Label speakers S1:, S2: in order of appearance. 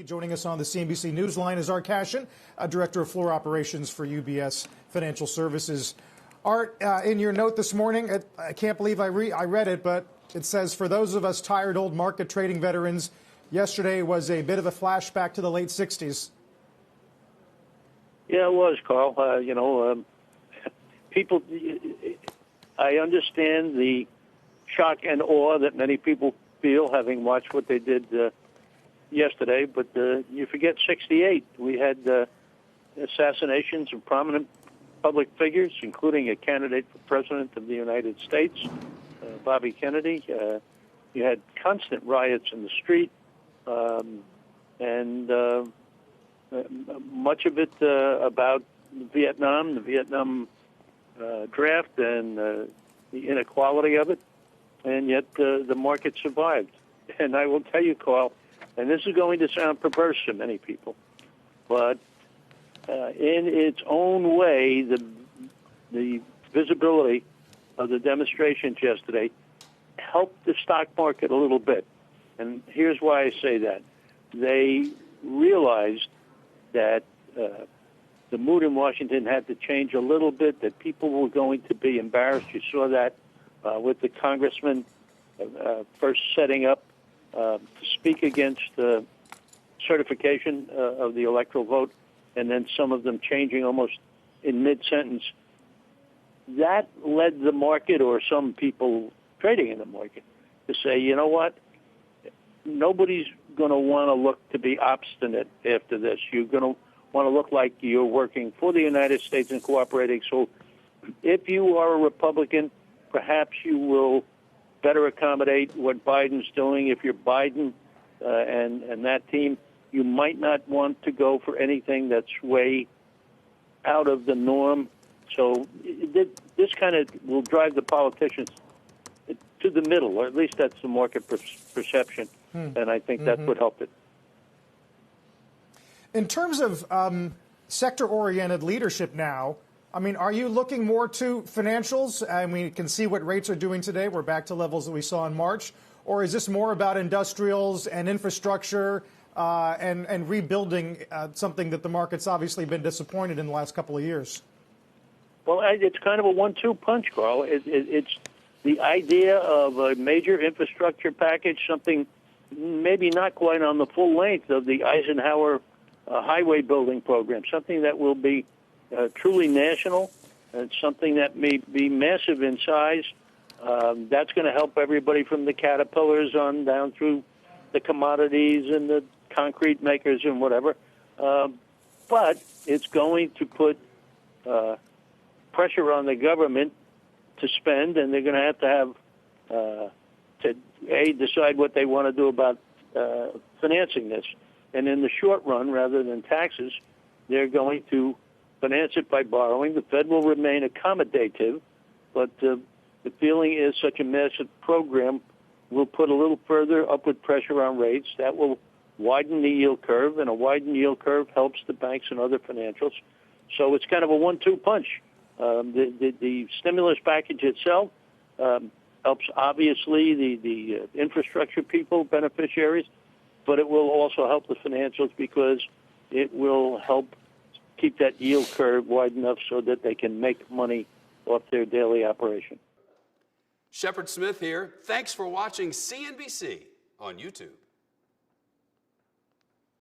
S1: Joining us on the CNBC Newsline is Art Cashin, Director of Floor Operations for UBS Financial Services. Art, in your note this morning, I can't believe I read it, but it says, for those of us tired old market trading veterans, yesterday was a bit of a flashback to the late 60s.
S2: Yeah, it was, Carl. People, I understand the shock and awe that many people feel having watched what they did yesterday, but you forget 68. We had assassinations of prominent public figures, including a candidate for president of the United States, Bobby Kennedy. You had constant riots in the street, and much of it about Vietnam, the Vietnam draft, and the inequality of it, and yet the market survived. And I will tell you, Carl, and this is going to sound perverse to many people, but in its own way, the visibility of the demonstrations yesterday helped the stock market a little bit. And here's why I say that. They realized that the mood in Washington had to change a little bit, that people were going to be embarrassed. You saw that with the congressman first setting up to speak against certification of the electoral vote, and then some of them changing almost in mid-sentence. That led the market, or some people trading in the market, to say, you know what, nobody's going to want to look to be obstinate after this. You're going to want to look like you're working for the United States and cooperating. So if you are a Republican, perhaps you will better accommodate what Biden's doing. If you're Biden and that team, you might not want to go for anything that's way out of the norm. So this kind of will drive the politicians to the middle, or at least that's the market perception, and I think that would help it.
S1: In terms of sector-oriented leadership now, I mean, are you looking more to financials? And we can see what rates are doing today. We're back to levels that we saw in March. Or is this more about industrials and infrastructure and rebuilding something that the market's obviously been disappointed in the last couple of years?
S2: Well, it's kind of a 1-2 punch, Carl. It's the idea of a major infrastructure package, something maybe not quite on the full length of the Eisenhower highway building program, something that will be truly national, and something that may be massive in size. That's going to help everybody from the Caterpillars on down through the commodities and the concrete makers and whatever. But it's going to put pressure on the government to spend, and they're going to have to decide what they want to do about financing this. And in the short run, rather than taxes, they're going to finance it by borrowing. The Fed will remain accommodative, but the feeling is such a massive program will put a little further upward pressure on rates. That will widen the yield curve, and a widened yield curve helps the banks and other financials. So it's kind of a 1-2 punch. The stimulus package itself helps, obviously, the infrastructure people, beneficiaries, but it will also help the financials because it will help keep that yield curve wide enough so that they can make money off their daily operation.
S3: Shepard Smith here. Thanks for watching CNBC on YouTube.